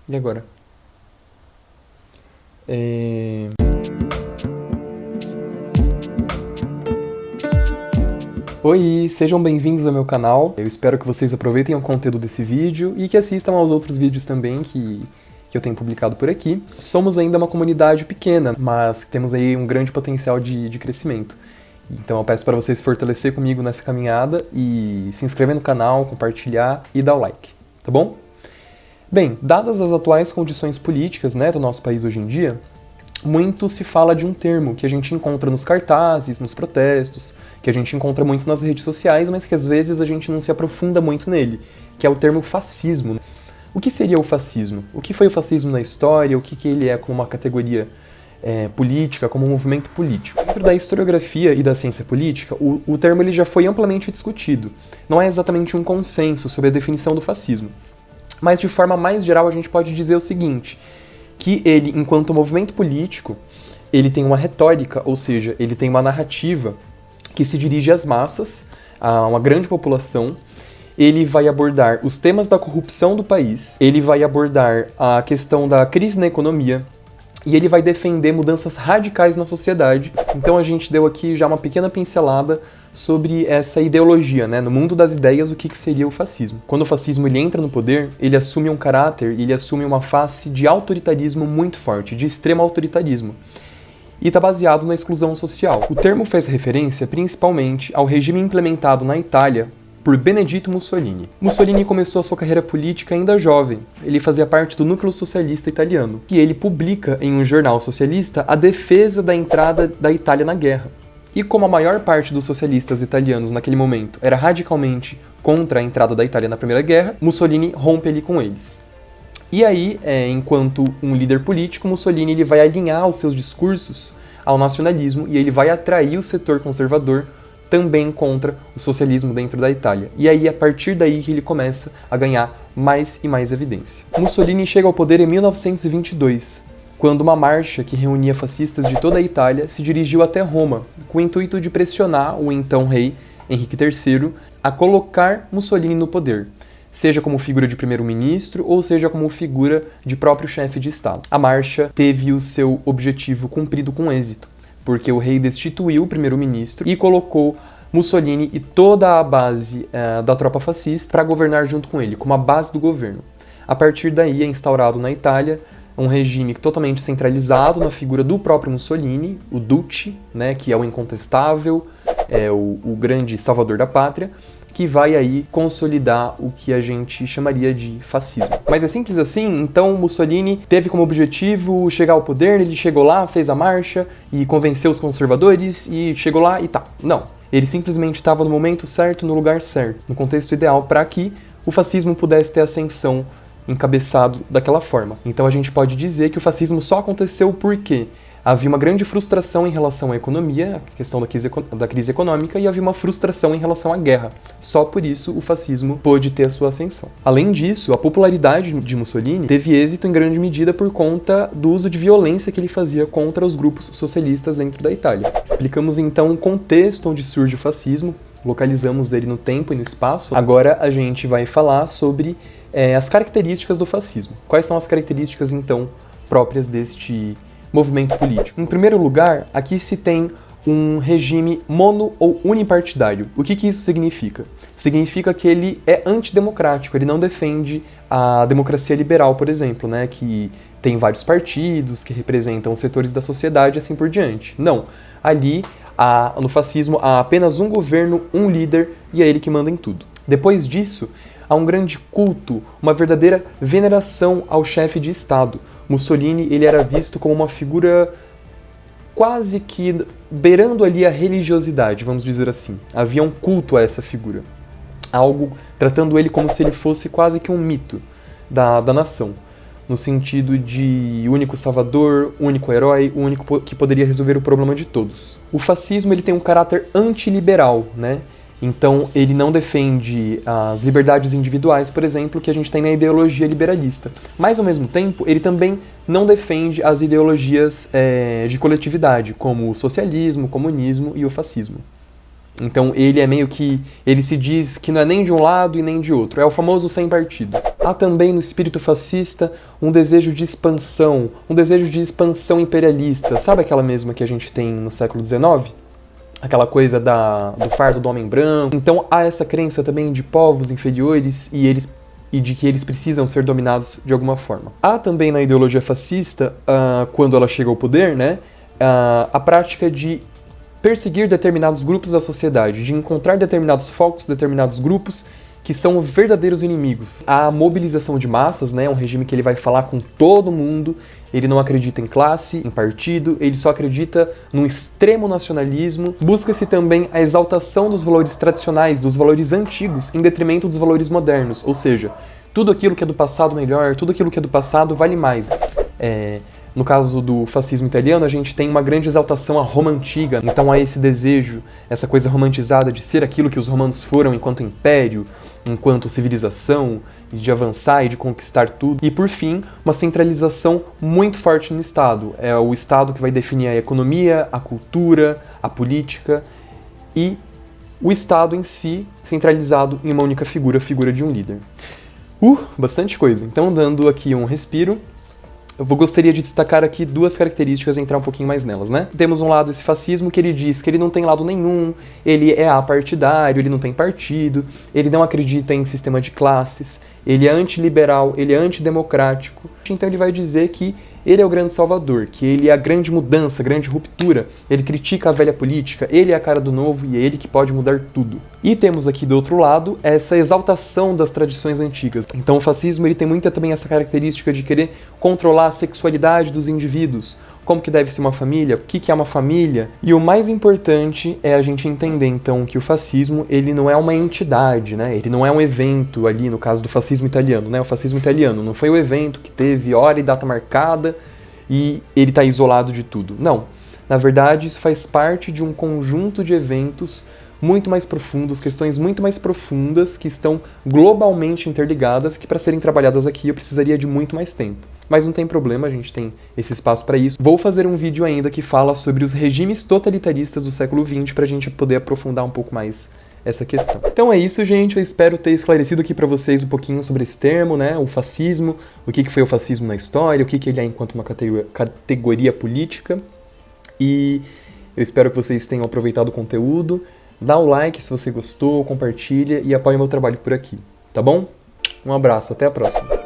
E agora? Oi, sejam bem-vindos ao meu canal. Eu espero que vocês aproveitem o conteúdo desse vídeo e que assistam aos outros vídeos também que eu tenho publicado por aqui. Somos ainda uma comunidade pequena, mas temos aí um grande potencial de crescimento. Então eu peço para vocês fortalecer comigo nessa caminhada e se inscrever no canal, compartilhar e dar o like, tá bom? Bem, dadas as atuais condições políticas, do nosso país hoje em dia, muito se fala de um termo que a gente encontra nos cartazes, nos protestos, que a gente encontra muito nas redes sociais, mas que às vezes a gente não se aprofunda muito nele, que é o termo fascismo. O que seria o fascismo? O que foi o fascismo na história? O que ele é como uma categoria política, como um movimento político? Dentro da historiografia e da ciência política, o termo ele já foi amplamente discutido. Não é exatamente um consenso sobre a definição do fascismo. Mas de forma mais geral a gente pode dizer o seguinte, que ele, enquanto movimento político, ele tem uma retórica, ou seja, ele tem uma narrativa que se dirige às massas, a uma grande população. Ele vai abordar os temas da corrupção do país, ele vai abordar a questão da crise na economia, e ele vai defender mudanças radicais na sociedade. Então a gente deu aqui já uma pequena pincelada sobre essa ideologia, no mundo das ideias, o que seria o fascismo. Quando o fascismo ele entra no poder, ele assume um caráter, ele assume uma face de autoritarismo muito forte, de extremo autoritarismo. E está baseado na exclusão social. O termo faz referência principalmente ao regime implementado na Itália por Benedetto Mussolini. Mussolini começou a sua carreira política ainda jovem. Ele fazia parte do núcleo socialista italiano. E ele publica em um jornal socialista a defesa da entrada da Itália na guerra. E como a maior parte dos socialistas italianos naquele momento era radicalmente contra a entrada da Itália na Primeira Guerra, Mussolini rompe ali com eles. E aí, enquanto um líder político, Mussolini ele vai alinhar os seus discursos ao nacionalismo e ele vai atrair o setor conservador também contra o socialismo dentro da Itália. E aí, a partir daí, que ele começa a ganhar mais e mais evidência. Mussolini chega ao poder em 1922, quando uma marcha que reunia fascistas de toda a Itália se dirigiu até Roma, com o intuito de pressionar o então rei Henrique III a colocar Mussolini no poder, seja como figura de primeiro-ministro ou seja como figura de próprio chefe de Estado. A marcha teve o seu objetivo cumprido com êxito, porque o rei destituiu o primeiro-ministro e colocou Mussolini e toda a base da tropa fascista para governar junto com ele, como a base do governo. A partir daí é instaurado na Itália um regime totalmente centralizado na figura do próprio Mussolini, o Duce, que é o incontestável, o grande salvador da pátria, que vai aí consolidar o que a gente chamaria de fascismo. Mas é simples assim? Então Mussolini teve como objetivo chegar ao poder, ele chegou lá, fez a marcha e convenceu os conservadores e chegou lá e tá. Não. Ele simplesmente estava no momento certo, no lugar certo, no contexto ideal para que o fascismo pudesse ter ascensão encabeçado daquela forma. Então a gente pode dizer que o fascismo só aconteceu porque havia uma grande frustração em relação à economia, a questão da crise econômica, e havia uma frustração em relação à guerra. Só por isso o fascismo pôde ter a sua ascensão. Além disso, a popularidade de Mussolini teve êxito em grande medida por conta do uso de violência que ele fazia contra os grupos socialistas dentro da Itália. Explicamos então o contexto onde surge o fascismo, localizamos ele no tempo e no espaço. Agora a gente vai falar sobre as características do fascismo. Quais são as características então próprias deste movimento político? Em primeiro lugar, aqui se tem um regime mono ou unipartidário. O que isso significa? Significa que ele é antidemocrático, ele não defende a democracia liberal, por exemplo, que tem vários partidos que representam setores da sociedade e assim por diante. Não. Ali, no fascismo, há apenas um governo, um líder e é ele que manda em tudo. Depois disso, há um grande culto, uma verdadeira veneração ao chefe de Estado. Mussolini ele era visto como uma figura quase que beirando ali a religiosidade, vamos dizer assim. Havia um culto a essa figura. Algo tratando ele como se ele fosse quase que um mito da nação. No sentido de único salvador, único herói, o único que poderia resolver o problema de todos. O fascismo ele tem um caráter antiliberal, Então, ele não defende as liberdades individuais, por exemplo, que a gente tem na ideologia liberalista. Mas, ao mesmo tempo, ele também não defende as ideologias de coletividade, como o socialismo, o comunismo e o fascismo. Então ele é meio que, ele se diz que não é nem de um lado e nem de outro, é o famoso sem partido. Há também no espírito fascista um desejo de expansão imperialista, sabe aquela mesma que a gente tem no século XIX? Aquela coisa do fardo do homem branco. Então há essa crença também de povos inferiores e de que eles precisam ser dominados de alguma forma. Há também na ideologia fascista, quando ela chega ao poder, né, a prática de perseguir determinados grupos da sociedade, de encontrar determinados focos, determinados grupos que são verdadeiros inimigos. A mobilização de massas, né, é um regime que ele vai falar com todo mundo, ele não acredita em classe, em partido, ele só acredita num extremo nacionalismo. Busca-se também a exaltação dos valores tradicionais, dos valores antigos, em detrimento dos valores modernos, ou seja, tudo aquilo que é do passado melhor, tudo aquilo que é do passado vale mais. No caso do fascismo italiano, a gente tem uma grande exaltação à Roma antiga, então há esse desejo, essa coisa romantizada de ser aquilo que os romanos foram enquanto império, enquanto civilização, e de avançar e de conquistar tudo. E por fim, uma centralização muito forte no Estado. É o Estado que vai definir a economia, a cultura, a política e o Estado em si centralizado em uma única figura, a figura de um líder. Bastante coisa. Então, dando aqui um respiro, eu gostaria de destacar aqui duas características e entrar um pouquinho mais nelas, né? Temos um lado esse fascismo que ele diz que ele não tem lado nenhum, ele é apartidário, ele não tem partido, ele não acredita em sistema de classes, ele é antiliberal, ele é antidemocrático. Então ele vai dizer que ele é o grande salvador, que ele é a grande mudança, a grande ruptura, ele critica a velha política, ele é a cara do novo e é ele que pode mudar tudo. E temos aqui do outro lado essa exaltação das tradições antigas. Então o fascismo ele tem muita também essa característica de querer controlar a sexualidade dos indivíduos, como que deve ser uma família, o que é uma família. E o mais importante é a gente entender então que o fascismo ele não é uma entidade, né? Ele não é um evento ali, no caso do fascismo italiano, né? O fascismo italiano não foi o evento que teve hora e data marcada e ele está isolado de tudo. Não. Na verdade, isso faz parte de um conjunto de eventos muito mais profundos, questões muito mais profundas que estão globalmente interligadas, que para serem trabalhadas aqui eu precisaria de muito mais tempo. Mas não tem problema, a gente tem esse espaço para isso. Vou fazer um vídeo ainda que fala sobre os regimes totalitaristas do século XX para a gente poder aprofundar um pouco mais essa questão. Então é isso, gente. Eu espero ter esclarecido aqui para vocês um pouquinho sobre esse termo, né? O fascismo, o que foi o fascismo na história, o que ele é enquanto uma categoria política. E eu espero que vocês tenham aproveitado o conteúdo. Dá o like se você gostou, compartilha e apoia o meu trabalho por aqui, tá bom? Um abraço, até a próxima!